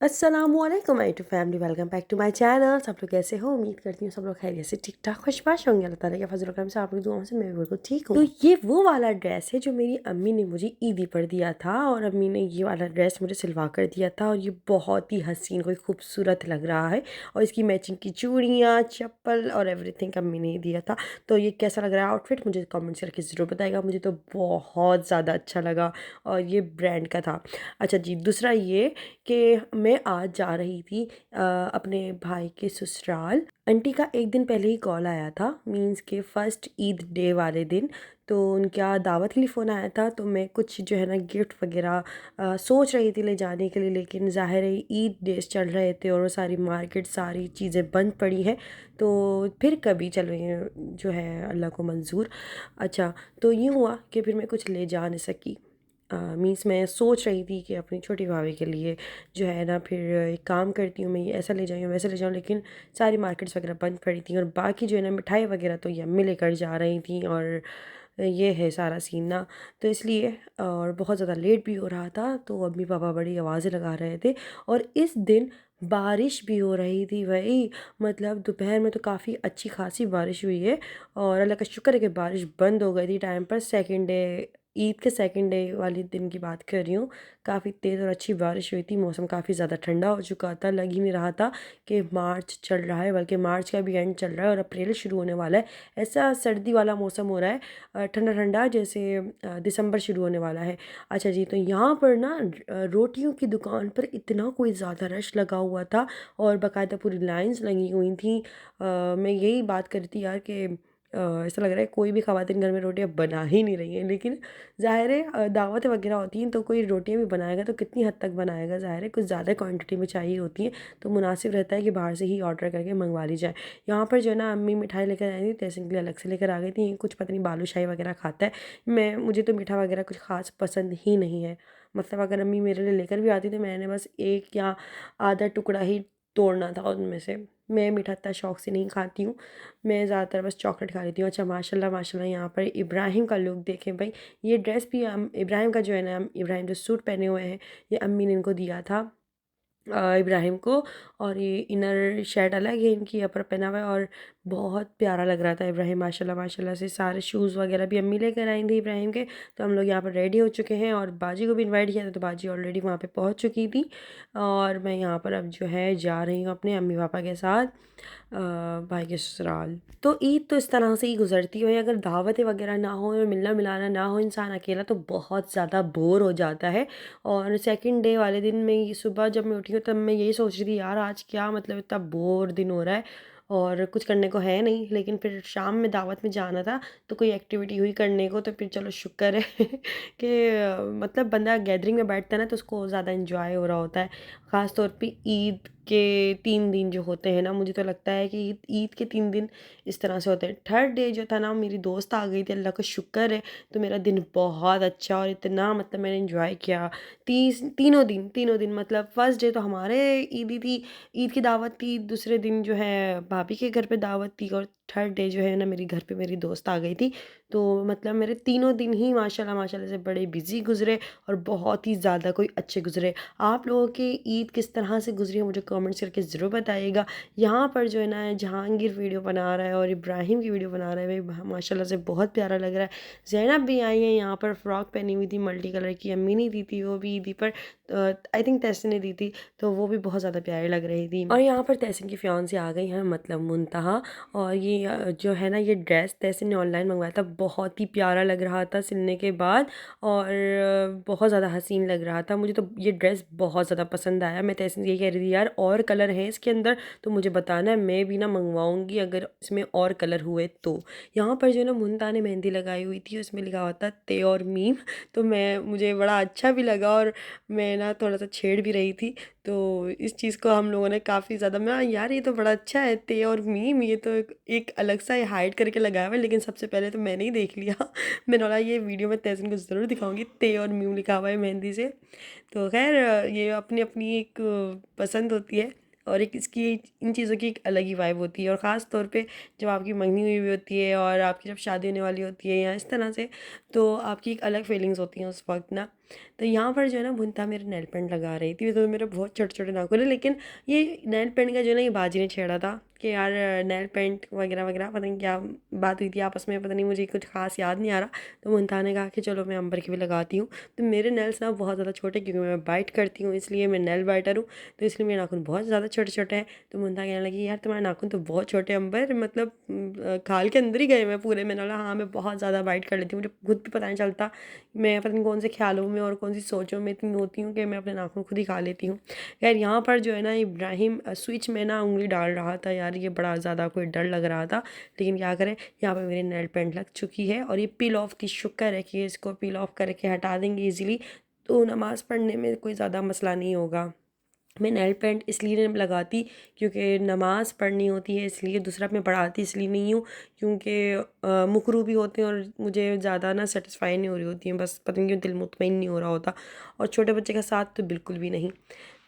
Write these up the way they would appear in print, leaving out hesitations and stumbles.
अस्सलामुअलैकुम my to family, welcome back to my channel. सब लोग कैसे हो? उम्मीद करती हूँ सब लोग खैरियत से ठीक ठाक खुशबाश होंगे। अल्लाह ताला के फजल करम से आप लोग दुआओं से मैं भी बिल्कुल ठीक हूँ। तो ये वो वाला ड्रेस है जो मेरी अम्मी ने मुझे ईदी पर दिया था और अम्मी ने ये वाला ड्रेस मुझे सिलवा कर दिया था और ये बहुत ही हसीन कोई खूबसूरत लग रहा है और इसकी मैचिंग की चूड़ियाँ, चप्पल और एवरीथिंग अम्मी ने दिया था। तो ये कैसा लग रहा है आउटफिट, मुझे कमेंट्स करके ज़रूर बताएगा। मुझे तो बहुत ज़्यादा अच्छा लगा और ये ब्रांड का था। अच्छा जी, दूसरा ये कि मैं आज जा रही थी अपने भाई के ससुराल। आंटी का एक दिन पहले ही कॉल आया था, मींस के फर्स्ट ईद डे वाले दिन। तो उनका दावत के लिए फ़ोन आया था, तो मैं कुछ जो है ना गिफ्ट वगैरह सोच रही थी ले जाने के लिए, लेकिन ज़ाहिर है ईद डेज चल रहे थे और वो सारी मार्केट सारी चीज़ें बंद पड़ी हैं। तो फिर कभी चलो, ये जो है अल्लाह को मंजूर। अच्छा, तो यूँ हुआ कि फिर मैं कुछ ले जा नहीं सकी। मीन्स मैं सोच रही थी कि अपनी छोटी भाभी के लिए जो है ना, फिर एक काम करती हूँ, मैं ये ऐसा ले जाऊँ वैसे ले जाऊँ, लेकिन सारी मार्केट्स वगैरह बंद पड़ी थी और बाकी जो है ना मिठाई वगैरह तो ये अम्मी लेकर जा रही थी और ये है सारा सीन ना। तो इसलिए और बहुत ज़्यादा लेट भी हो रहा था, तो अम्मी पापा बड़ी आवाज़ें लगा रहे थे और इस दिन बारिश भी हो रही थी भाई। मतलब दोपहर में तो काफ़ी अच्छी खासी बारिश हुई है और अल्लाह का शुक्र है कि बारिश बंद हो गई थी टाइम पर। सेकंड डे, ईद के सेकंड डे वाले दिन की बात कर रही हूँ। काफ़ी तेज़ और अच्छी बारिश हुई थी, मौसम काफ़ी ज़्यादा ठंडा हो चुका था। लग ही नहीं रहा था कि मार्च चल रहा है, बल्कि मार्च का भी एंड चल रहा है और अप्रैल शुरू होने वाला है। ऐसा सर्दी वाला मौसम हो रहा है, ठंडा ठंडा, जैसे दिसंबर शुरू होने वाला है। अच्छा जी, तो यहाँ पर ना रोटियों की दुकान पर इतना कोई ज़्यादा रश लगा हुआ था और बाकायदा पूरी लाइंस लगी हुई थी। मैं यही बात कर रही थी यार कि ऐसा लग रहा है कोई भी ख़वातीन घर में रोटियां बना ही नहीं रही हैं, लेकिन ज़ाहिर है दावत वगैरह होती हैं तो कोई रोटियां भी बनाएगा तो कितनी हद तक बनाएगा, ज़ाहिर है कुछ ज़्यादा क्वांटिटी में चाहिए होती हैं, तो मुनासिब रहता है कि बाहर से ही ऑर्डर करके मंगवा ली जाए। यहाँ पर जो है ना अम्मी मिठाई लेकर आई थी, तहसीन के लिए अलग से लेकर आ गई थी। कुछ पता नहीं बालूशाही वगैरह खाता है, मुझे तो मीठा वगैरह कुछ ख़ास पसंद ही नहीं है। मतलब अगर अम्मी मेरे लिए लेकर भी आती तो मैंने बस एक या आधा टुकड़ा ही तोड़ना था उनमें से। मैं मीठा इतना शौक से नहीं खाती हूँ, मैं ज़्यादातर बस चॉकलेट खा लेती हूँ। अच्छा, माशाल्लाह माशाल्लाह, यहाँ पर इब्राहिम का लुक देखें भाई। ये ड्रेस भी इब्राहिम का जो है ना, इब्राहिम जो सूट पहने हुए हैं, ये अम्मी ने इनको दिया था इब्राहिम को। और ये इनर शर्ट अलग है इनकी, अपर पहना हुआ है और बहुत प्यारा लग रहा था इब्राहिम माशाल्लाह माशाल्लाह से। सारे शूज़ वगैरह भी अम्मी लेकर आई थी इब्राहिम के। तो हम लोग यहाँ पर रेडी हो चुके हैं और बाजी को भी इनवाइट किया था, तो बाजी ऑलरेडी वहाँ पे पहुँच चुकी थी और मैं यहाँ पर अब जो है जा रही हूँ अपने अम्मी पापा के साथ भाई के ससुराल। तो ईद तो इस तरह से ही गुजरती है, अगर दावतें वगैरह ना हो और मिलना मिलाना ना हो, इंसान अकेला तो बहुत ज़्यादा बोर हो जाता है। और सेकंड डे वाले दिन में सुबह जब मैं उठी हूँ तब मैं यही सोच रही थी यार आज क्या मतलब इतना बोर दिन हो रहा है और कुछ करने को है नहीं, लेकिन फिर शाम में दावत में जाना था तो कोई एक्टिविटी हुई करने को, तो फिर चलो शुक्र है कि मतलब बंदा गैदरिंग में बैठता है ना तो उसको ज़्यादा इंजॉय हो रहा होता है। ख़ास तौर पे ईद के 3 दिन जो होते हैं ना, मुझे तो लगता है कि ईद ईद के 3 दिन इस तरह से होते हैं। थर्ड डे जो था ना, मेरी दोस्त आ गई थी, अल्लाह का शुक्र है, तो मेरा दिन बहुत अच्छा और इतना मतलब मैंने इंजॉय किया। तीनों दिन मतलब फर्स्ट डे तो हमारे ईदी थी, ईद की दावत थी। दूसरे दिन जो है भाभी के घर पे दावत थी और थर्ड डे जो है ना मेरी घर पे मेरी दोस्त आ गई थी। तो मतलब मेरे तीनों दिन ही माशाल्लाह माशाल्लाह से बड़े बिजी गुजरे और बहुत ही ज़्यादा कोई अच्छे गुजरे। आप लोगों की ईद किस तरह से गुजरी है मुझे कमेंट्स करके ज़रूर बताइएगा। यहाँ पर जो है ना जहांगीर वीडियो बना रहा है और इब्राहिम की वीडियो बना रहा है भाई, माशाल्लाह से बहुत प्यारा लग रहा है। ज़ैनब भी आई है यहाँ पर, फ्रॉक पहनी हुई थी मल्टी कलर की, अम्मी ने दी थी, वो भी ईदी पर आई थिंक तहसीन ने दी थी, तो वो भी बहुत ज़्यादा प्यारी लग रही थी। और यहाँ पर तहसीन की फियांसी आ गई हैं, मतलब मुनतहा। और ये जो है ना ये ड्रेस तहसीन ने ऑनलाइन मंगवाया था, बहुत ही प्यारा लग रहा था सिलने के बाद और बहुत ज़्यादा हसीन लग रहा था। मुझे तो ये ड्रेस बहुत ज़्यादा पसंद आया। मैं तहसीन ये कह रही थी यार और कलर हैं इसके अंदर तो मुझे बताना है, मैं भी ना मंगवाऊँगी अगर इसमें और कलर हुए तो। यहाँ पर जो है ना मुनता ने मेहंदी लगाई हुई थी, उसमें लिखा हुआ था ते और मीम, तो मुझे बड़ा अच्छा भी लगा और मैं ना थोड़ा सा छेड़ भी रही थी। तो इस चीज़ को हम लोगों ने काफ़ी ज़्यादा, मैं यार ये तो बड़ा अच्छा है ते और मीम, ये तो एक अलग सा हाइड करके लगाया हुआ है, लेकिन सबसे पहले तो मैंने ही देख लिया मैंने बोला ये वीडियो में तहसीन को ज़रूर दिखाऊंगी, ते और मीम लिखा हुआ है मेहंदी से। तो खैर ये अपनी अपनी एक पसंद होती है और एक इसकी इन चीज़ों की एक अलग ही वाइब होती है। और ख़ास तौर पे जब आपकी मंगनी हुई होती है और आपकी जब शादी होने वाली होती है या इस तरह से, तो आपकी एक अलग फीलिंग्स होती हैं उस वक्त ना। तो यहाँ पर जो है ना मुंता मेरे नेल पेंट लगा रही थी, तो मेरे बहुत छोटे छोटे नाखून है, लेकिन ये नेल पेंट का जो है ना ये बाजी ने छेड़ा था कि यार नेल पेंट वगैरह वगैरह, पता नहीं क्या बात हुई थी आपस में, पता नहीं, मुझे कुछ खास याद नहीं आ रहा। तो मुंता ने कहा कि चलो मैं अंबर की भी लगाती हूँ। तो मेरे नेल्स ना बहुत ज़्यादा छोटे, क्योंकि मैं बाइट करती हूँ, इसलिए मैं नेल बाइटर हूँ, तो इसलिए मेरे नाखून बहुत ज़्यादा छोटे छोटे हैं। तो मुंता कहने लगी यार तुम्हारे नाखून तो बहुत छोटे अंबर, मतलब खाल के अंदर ही गए मैं पूरे। मैंने बोला हाँ मैं बहुत ज़्यादा बाइट कर लेती हूँ, मुझे खुद भी पता नहीं चलता, मैं पता नहीं कौन से ख्यालों में और कौन सी सोचों में इतनी होती हूँ कि मैं अपने नाखून खुद ही खा लेती हूँ। यार यहाँ पर जो है ना इब्राहिम स्विच में ना उंगली डाल रहा था, यार ये बड़ा ज़्यादा कोई डर लग रहा था, लेकिन क्या करें, यहाँ पर मेरी नेल पेंट लग चुकी है और ये पील ऑफ थी। शुक्र है कि इसको पील ऑफ करके हटा देंगे ईजिली, तो नमाज़ पढ़ने में कोई ज़्यादा मसला नहीं होगा। मैं नेल पेंट इसलिए नहीं लगाती क्योंकि नमाज़ पढ़नी होती है, इसलिए। दूसरा मैं पढ़ाती इसलिए नहीं हूँ क्योंकि मुकरू भी होते हैं और मुझे ज़्यादा ना सेटिस्फाई नहीं हो रही होती हैं, बस पता नहीं क्यों दिल मुतमईन नहीं हो रहा होता, और छोटे बच्चे का साथ तो बिल्कुल भी नहीं।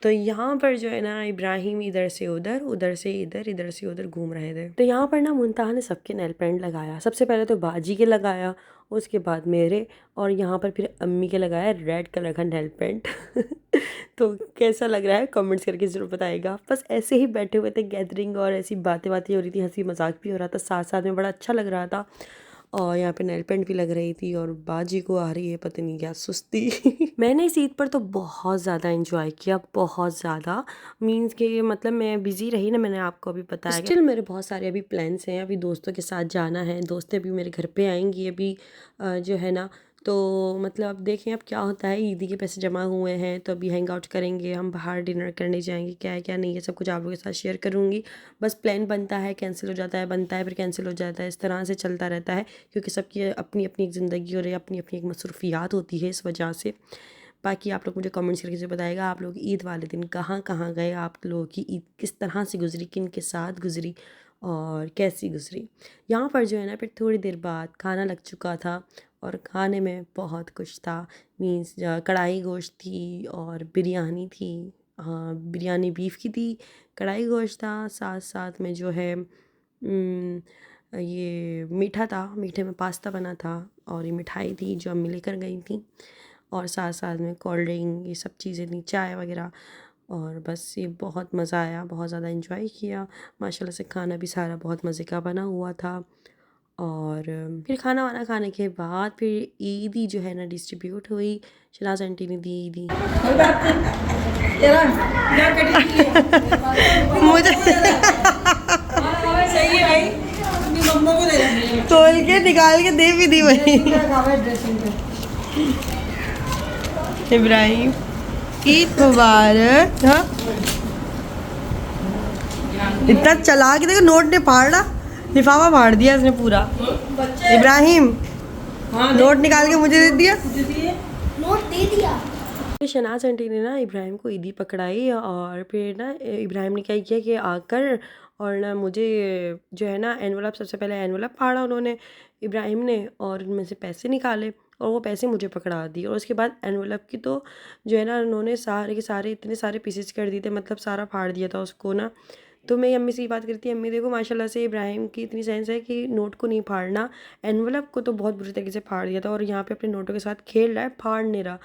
तो यहाँ पर जो है ना इब्राहिम इधर से उधर, उधर से इधर, इधर से उधर घूम रहे थे। तो यहाँ पर ना मुंतहा ने सबके नेल पेंट लगाया। सबसे पहले तो बाजी के लगाया, उसके बाद मेरे, और यहाँ पर फिर अम्मी के लगाया रेड कलर का नेल पेंट। तो कैसा लग रहा है कमेंट्स करके ज़रूर बताइएगा। बस ऐसे ही बैठे हुए थे गैदरिंग, और ऐसी बातें बातें हो रही थी, हंसी मजाक भी हो रहा था साथ साथ में, बड़ा अच्छा लग रहा था। और यहाँ पे नेल पेंट भी लग रही थी, और बाजी को आ रही है पता नहीं क्या सुस्ती। मैंने इस ईद पर तो बहुत ज़्यादा इंजॉय किया, बहुत ज़्यादा। मीन्स कि मतलब मैं बिज़ी रही ना, मैंने आपको अभी बताया। स्टिल मेरे बहुत सारे अभी प्लान्स हैं, अभी दोस्तों के साथ जाना है, दोस्तें भी मेरे घर पे आएंगी अभी जो है ना। तो मतलब अब देखें अब क्या होता है, ईदी के पैसे जमा हुए हैं तो अभी हैंग आउट करेंगे, हम बाहर डिनर करने जाएंगे, क्या है क्या नहीं है सब कुछ आप लोगों के साथ शेयर करूँगी। बस प्लान बनता है, कैंसिल हो जाता है, बनता है फिर कैंसिल हो जाता है, इस तरह से चलता रहता है, क्योंकि सबकी अपनी अपनी एक ज़िंदगी और अपनी अपनी एक मसरूफियात होती है, इस वजह से। बाकी आप लोग मुझे कमेंट्स करके से बताएगा आप लोग ईद वाले दिन कहाँ कहाँ गए, आप लोगों की ईद किस तरह से गुजरी, किन के साथ गुजरी और कैसी गुजरी। यहाँ पर जो है ना फिर थोड़ी देर बाद खाना लग चुका था, और खाने में बहुत कुछ था। मीन्स कढ़ाई गोश्त थी और बिरयानी थी। हाँ बिरयानी बीफ की थी, कढ़ाई गोश्त था, साथ साथ में जो है ये मीठा था, मीठे में पास्ता बना था, और ये मिठाई थी जो अम्मी लेकर गई थी, और साथ साथ में कोल्ड ड्रिंक, ये सब चीज़ें थी, चाय वगैरह। और बस ये बहुत मज़ा आया, बहुत ज़्यादा इन्जॉय किया माशाल्लाह से। खाना भी सारा बहुत मज़े का बना हुआ था। और फिर खाना वाना खाने के बाद फिर ईदी जो है ना डिस्ट्रीब्यूट हुई, शनाज आंटी ने दी ईदी। मुझे तोल के निकाल के दे भी दी वही। इब्राहिम ईद मुबारक। हाँ इतना चला के देखो, नोट ने फाड़ा, लिफाफा फाड़ दिया इसने पूरा। इब्राहिम नोट निकाल के मुझे दे दिया, नोट दे दिया। शनाज आंटी ने ना इब्राहिम को ईदी पकड़ाई, और फिर ना इब्राहिम ने क्या किया कि आकर और ना मुझे जो है ना एनवलप, सबसे पहले एनवलप फाड़ा उन्होंने इब्राहिम ने, और उनमें से पैसे निकाले और वो पैसे मुझे पकड़ा दिए, और उसके बाद एनवलप की तो जो है ना उन्होंने सारे के सारे इतने सारे पीसेस कर दिए थे, मतलब सारा फाड़ दिया था उसको ना। तो मैं अम्मी से ये बात करती, अम्मी देखो माशाल्लाह से इब्राहिम की इतनी सेंस है कि नोट को नहीं फाड़ना, एनवलप को तो बहुत बुरी तरीके से फाड़ दिया था, और यहाँ पे अपने नोटों के साथ खेल रहा है, फाड़ नहीं रहा।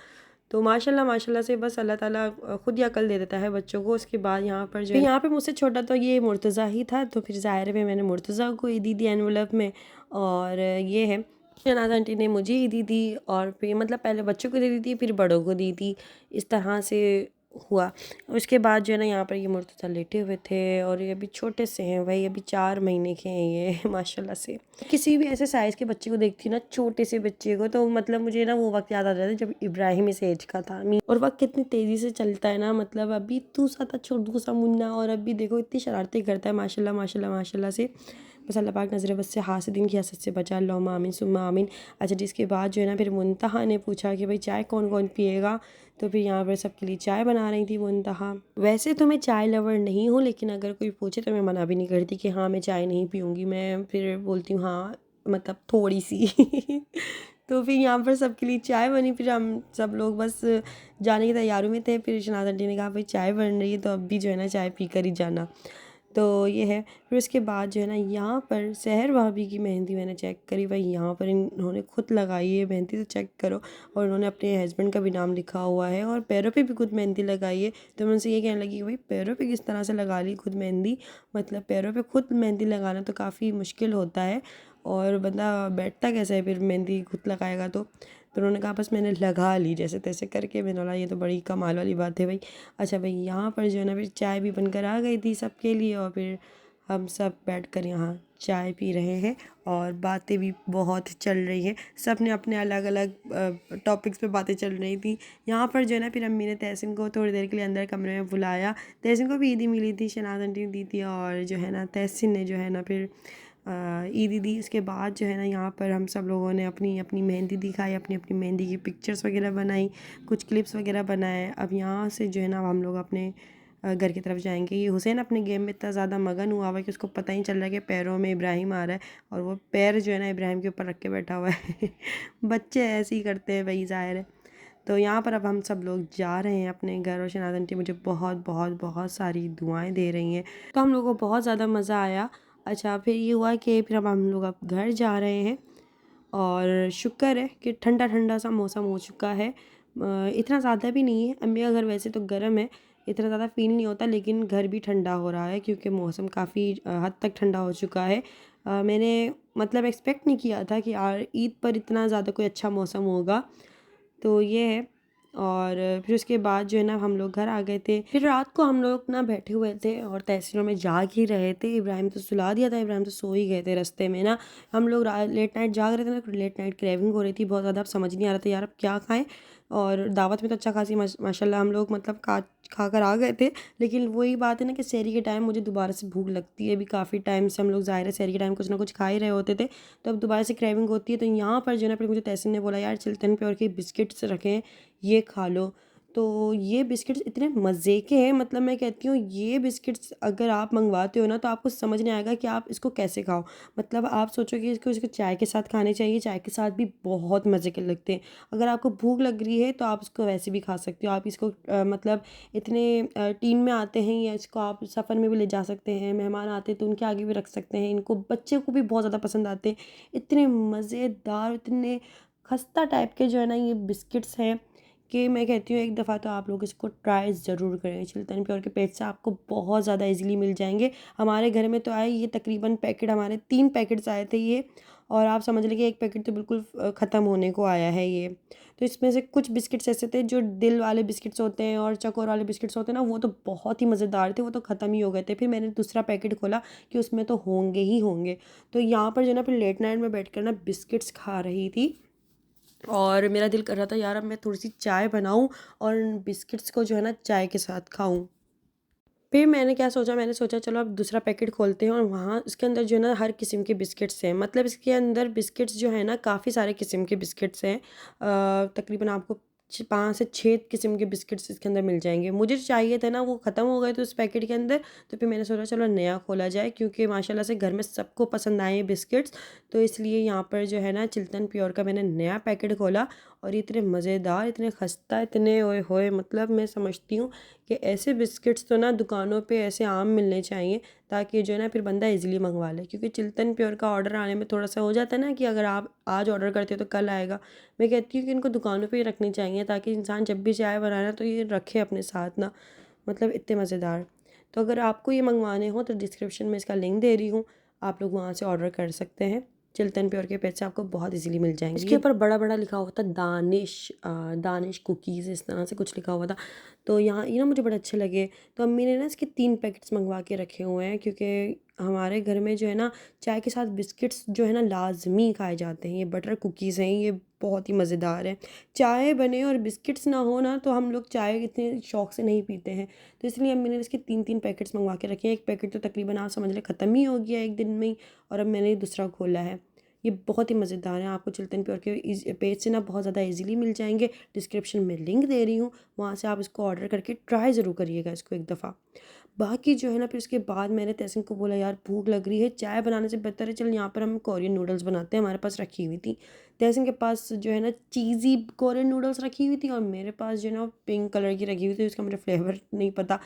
तो माशाल्लाह माशाल्लाह से बस अल्लाह ताला खुद ही अकल दे देता है बच्चों को। उसके बाद यहाँ पर जो यहाँ पे मुझसे छोटा तो ये मुर्तज़ा ही था, तो फिर ज़ाहिर है मैंने मुर्तज़ा को ईदी दी एनवलप में, और ये है शनाज आंटी ने मुझे ईदी दी, और फिर मतलब पहले बच्चों को दे दी थी फिर बड़ों को दी थी, इस तरह से हुआ। उसके बाद जो है ना यहाँ पर ये मुर्तज़ा लेटे हुए थे, और ये अभी छोटे से हैं भाई, अभी 4 महीने के हैं ये माशाल्लाह से। किसी भी ऐसे साइज़ के बच्चे को देखती हूँ ना, छोटे से बच्चे को, तो मतलब मुझे ना वो वक्त याद आ जाता है जब इब्राहिम इस एज का था। और वक्त कितनी तेज़ी से चलता है ना, मतलब अभी तू सा था छोटू सा मुन्ना, और अभी देखो इतनी शरारतें करता है माशाल्लाह माशाल्लाह माशाल्लाह से। बस अल्लाह पाक नज़र बस से हासिदीन की हसद से बचा, अल्लाहुम्मा आमीन सुम्मा आमीन। अच्छा जिसके बाद जो है ना फिर मुंतहा ने पूछा कि भाई चाय कौन कौन पिएगा, तो फिर यहाँ पर सबके लिए चाय बना रही थी मुंतहा। वैसे तो मैं चाय लवर नहीं हूँ, लेकिन अगर कोई पूछे तो मैं मना भी नहीं करती कि हाँ मैं चाय नहीं पीऊँगी, मैं फिर बोलती हूँ हाँ मतलब थोड़ी सी। तो फिर यहाँ पर सबके लिए चाय बनी, फिर हम सब लोग बस जाने की तैयारी में थे। फिर शनाज आंटी ने कहा भाई चाय बन रही है तो अब भी जो है ना चाय पी कर ही जाना। तो ये है। फिर उसके बाद जो है ना यहाँ पर सहर भाभी की मेहंदी मैंने चेक करी, भाई यहाँ पर इन्होंने खुद लगाई है मेहंदी, तो चेक करो। और उन्होंने अपने हस्बैंड का भी नाम लिखा हुआ है और पैरों पे भी खुद मेहंदी लगाई है। तो मैं उनसे ये कहने लगी कि भाई पैरों पे किस तरह से लगा ली खुद मेहंदी, मतलब पैरों पे खुद मेहंदी लगाना तो काफ़ी मुश्किल होता है और बंदा बैठता कैसे है फिर मेहंदी खुद लगाएगा तो उन्होंने कहा बस मैंने लगा ली जैसे तैसे करके। मैंने बोला ये तो बड़ी कमाल वाली बात है भाई। अच्छा भाई यहाँ पर जो है ना फिर चाय भी बनकर आ गई थी सबके लिए और फिर हम सब बैठकर यहाँ चाय पी रहे हैं और बातें भी बहुत चल रही हैं। सब ने अपने अलग अलग टॉपिक्स पे बातें चल रही थी। यहाँ पर जो है ना फिर अम्मी ने तहसीन को थोड़ी देर के लिए अंदर कमरे में बुलाया। तहसीन को भी ईदी मिली थी, शनाज आंटी ने दी थी और जो है ना तहसीन ने जो है ना फिर ईदी दी। इसके बाद जो है ना यहाँ पर हम सब लोगों ने अपनी अपनी मेहंदी दिखाई, अपनी अपनी मेहंदी की पिक्चर्स वगैरह बनाई, कुछ क्लिप्स वगैरह बनाए। अब यहाँ से जो है ना हम लोग अपने घर की तरफ जाएंगे। ये हुसैन अपने गेम में इतना ज़्यादा मगन हुआ हुआ है कि उसको पता ही चल रहा है कि पैरों में इब्राहिम आ रहा है और वो पैर जो है ना इब्राहिम के ऊपर रख के बैठा हुआ है बच्चे ऐसे ही करते हैं भाई, ज़ाहिर है। तो यहाँ पर अब हम सब लोग जा रहे हैं अपने घर और शनाज आंटी मुझे बहुत बहुत बहुत सारी दुआएं दे रही हैं, तो हम लोगों को बहुत ज़्यादा मज़ा आया। अच्छा फिर ये हुआ कि फिर अब हम लोग अब घर जा रहे हैं और शुक्र है कि ठंडा ठंडा सा मौसम हो चुका है। इतना ज़्यादा भी नहीं है, अम्मी का घर वैसे तो गर्म है, इतना ज़्यादा फील नहीं होता, लेकिन घर भी ठंडा हो रहा है क्योंकि मौसम काफ़ी हद तक ठंडा हो चुका है। मैंने मतलब एक्सपेक्ट नहीं किया था कि यार ईद पर इतना ज़्यादा कोई अच्छा मौसम होगा, तो ये है। और फिर उसके बाद जो है ना हम लोग घर आ गए थे। फिर रात को हम लोग ना बैठे हुए थे और तहसीलों में जाग ही रहे थे। इब्राहिम तो सुला दिया था, इब्राहिम तो सो ही गए थे रास्ते में ना। हम लोग लेट नाइट जाग रहे थे ना, लेट नाइट क्रेविंग हो रही थी बहुत ज़्यादा, अब समझ नहीं आ रहा था यार अब क्या खाएं। और दावत में तो अच्छा खासी माशाल्लाह हम लोग मतलब खा कर आ गए थे, लेकिन वही बात है ना कि सहरी के टाइम मुझे दोबारा से भूख लगती है। अभी काफ़ी टाइम से हम लोग ज़ाहिर है सहरी के टाइम कुछ ना कुछ खा ही रहे होते थे, तो अब दोबारा से क्रेविंग होती है। तो यहाँ पर जो है ना फिर मुझे तहसीन ने बोला यार चिल्तन प्योर के बिस्किट्स रखें, ये खा लो। तो ये बिस्किट्स इतने मज़े के हैं, मतलब मैं कहती हूँ ये बिस्किट्स अगर आप मंगवाते हो ना तो आपको समझ नहीं आएगा कि आप इसको कैसे खाओ। मतलब आप सोचोगे इसको इसको चाय के साथ खाने चाहिए, चाय के साथ भी बहुत मज़े के लगते हैं। अगर आपको भूख लग रही है तो आप इसको वैसे भी खा सकते हो। आप इसको मतलब इतने टीन में आते हैं, या इसको आप सफ़र में भी ले जा सकते हैं, मेहमान आते हैं तो उनके आगे भी रख सकते हैं। इनको बच्चे को भी बहुत ज़्यादा पसंद आते हैं, इतने मज़ेदार, इतने खस्ता टाइप के जो है ना ये बिस्किट्स हैं कि मैं कहती हूँ एक दफ़ा तो आप लोग इसको ट्राई ज़रूर करें। चिल्तन प्योर के पेज से आपको बहुत ज़्यादा इजीली मिल जाएंगे। हमारे घर में तो आए ये तकरीबन पैकेट, हमारे 3 पैकेट्स आए थे ये, और आप समझ लीजिए एक पैकेट तो बिल्कुल ख़त्म होने को आया है ये। तो इसमें से कुछ बिस्किट्स ऐसे थे जो दिल वाले बिस्किट्स होते हैं और चकोर वाले बिस्किट्स होते हैं ना, वो तो बहुत ही मज़ेदार थे, वो तो ख़त्म ही हो गए थे। फिर मैंने दूसरा पैकेट खोला कि उसमें तो होंगे ही होंगे। तो यहाँ पर जो ना फिर लेट नाइट में बैठ कर ना बिस्किट्स खा रही थी और मेरा दिल कर रहा था यार अब मैं थोड़ी सी चाय बनाऊं और बिस्किट्स को जो है ना चाय के साथ खाऊं। फिर मैंने क्या सोचा, मैंने सोचा चलो अब दूसरा पैकेट खोलते हैं और वहाँ इसके अंदर जो है ना हर किस्म के बिस्किट्स हैं। मतलब इसके अंदर बिस्किट्स जो है ना काफ़ी सारे किस्म के बिस्किट्स हैं। तकरीबन आपको 5 से 6 किस्म के बिस्किट्स इसके अंदर मिल जाएंगे। मुझे जो चाहिए थे ना वो ख़त्म हो गए थे उस पैकेट के अंदर, तो फिर मैंने सोचा चलो नया खोला जाए क्योंकि माशाल्लाह से घर में सबको पसंद आए बिस्किट्स। तो इसलिए यहाँ पर जो है ना चिल्तन प्योर का मैंने नया पैकेट खोला और ये इतने मज़ेदार, इतने खस्ता, इतने ओए होए, मतलब मैं समझती हूँ कि ऐसे बिस्किट्स तो ना दुकानों पे ऐसे आम मिलने चाहिए ताकि जो है ना फिर बंदा इजीली मंगवा ले। क्योंकि चिल्तन प्योर का ऑर्डर आने में थोड़ा सा हो जाता है ना कि अगर आप आज ऑर्डर करते हो तो कल आएगा। मैं कहती हूँ कि इनको दुकानों पे ही रखनी चाहिए ताकि इंसान जब भी चाय बनाना तो ये रखे अपने साथ ना, मतलब इतने मज़ेदार। तो अगर आपको ये मंगवाने हो तो डिस्क्रिप्शन में इसका लिंक दे रही हूँ, आप लोग वहाँ से ऑर्डर कर सकते हैं। चिल्तन प्योर के पैसे आपको बहुत इजीली मिल जाएंगे। इसके ऊपर बड़ा बड़ा लिखा हुआ था दानिश कुकीज़, इस तरह से कुछ लिखा हुआ था। तो यहाँ ये ना मुझे बड़े अच्छे लगे, तो अम्मी ने ना इसके 3 पैकेट्स मंगवा के रखे हुए हैं क्योंकि हमारे घर में जो है ना चाय के साथ बिस्किट्स जो है ना लाजमी खाए जाते हैं। ये बटर कुकीज़ हैं, ये बहुत ही मज़ेदार है। चाय बने और बिस्किट्स ना हो ना तो हम लोग चाय इतने शौक़ से नहीं पीते हैं, तो इसलिए अम्मी ने इसके 3 पैकेट्स मंगवा के रखे हैं। एक पैकेट तो तकरीबन आप समझ लें ख़त्म ही हो गया एक दिन में ही, और अब मैंने दूसरा खोला है। ये बहुत ही मज़ेदार है, आपको चिल्तन प्योर के पेज से ना बहुत ज़्यादा इजीली मिल जाएंगे। डिस्क्रिप्शन में लिंक दे रही हूँ, वहाँ से आप इसको ऑर्डर करके ट्राई ज़रूर करिएगा इसको एक दफ़ा। बाकी जो है ना फिर उसके बाद मैंने तहसीन को बोला यार भूख लग रही है, चाय बनाने से बेहतर है चल यहाँ पर हम कोरियन नूडल्स बनाते हैं, हमारे पास रखी हुई थी। तहसीन के पास जो है ना चीज़ी कोरियन नूडल्स रखी हुई थी और मेरे पास जो है ना पिंक कलर की रखी हुई थी, उसका मुझे फ्लेवर नहीं पता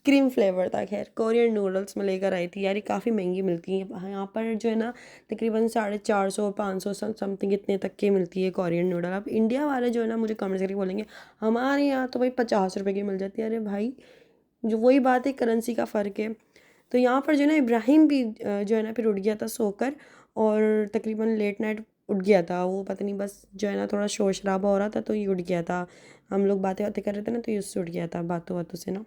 आइसक्रीम फ्लेवर था। खैर कोरियन नूडल्स में लेकर आई थी यार, ये काफ़ी महंगी मिलती हैं यहाँ पर जो है ना, तकरीबन 450 500 समथिंग इतने तक की मिलती है कोरियन नूडल। अब इंडिया वाले जो है ना मुझे कमेंट्स करके बोलेंगे हमारे यहाँ तो भाई 50 रुपये की मिल जाती है। अरे भाई जो वही बात है, करेंसी का फ़र्क है। तो यहाँ पर जो है ना इब्राहिम भी जो है ना फिर उठ गया था सोकर, और तकरीबन लेट नाइट उठ गया था वो, पता नहीं बस जो है ना थोड़ा शोर शराबा हो रहा था तो ये उठ गया था। हम लोग बातें बातें कर रहे थे ना तो ये उससे उठ गया था बातों बातों से ना।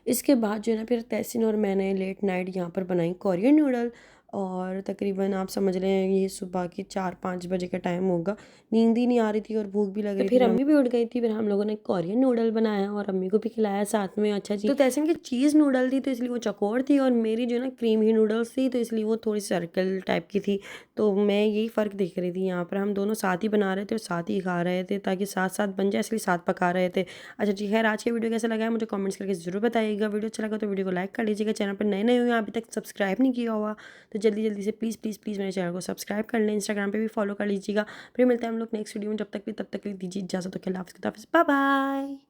इसके बाद जो है ना फिर तहसीन और मैंने लेट नाइट यहाँ पर बनाई कोरियन नूडल, और तकरीबन आप समझ लें ये सुबह के 4-5 बजे का टाइम होगा। नींद ही नहीं आ रही थी और भूख भी लग रही थी। फिर अम्मी भी उठ गई थी, फिर हम लोगों ने कोरियन नूडल बनाया और अम्मी को भी खिलाया साथ में। अच्छा जी, तो तहसीन की चीज़ नूडल थी तो इसलिए वो चौकोर थी, और मेरी जो है ना क्रीम ही नूडल्स थी तो इसलिए वो थोड़ी सर्कल टाइप की थी। तो मैं यही फ़र्क देख रही थी, यहाँ पर हम दोनों साथ ही बना रहे थे और साथ ही खा रहे थे ताकि साथ साथ बन जाए, इसलिए साथ पका रहे थे। अच्छा जी, खैर आज की वीडियो कैसा लगा है मुझे कमेंट्स करके ज़रूर बताइएगा। वीडियो अच्छा लगा तो वीडियो को लाइक कर लीजिएगा। चैनल पर नए नए हुए अभी तक सब्सक्राइब नहीं किया हुआ तो जल्दी जल्दी से प्लीज़ प्लीज़ प्लीज़ मेरे चैनल को सब्सक्राइब कर लें। इंस्टाग्राम पे भी फॉलो कर लीजिएगा। फिर मिलते हैं हम लोग नेक्स्ट वीडियो में, जब तक भी तब तक दीजिए इजाज़त। तो अल्लाह हाफ़िज़, बाय बाय।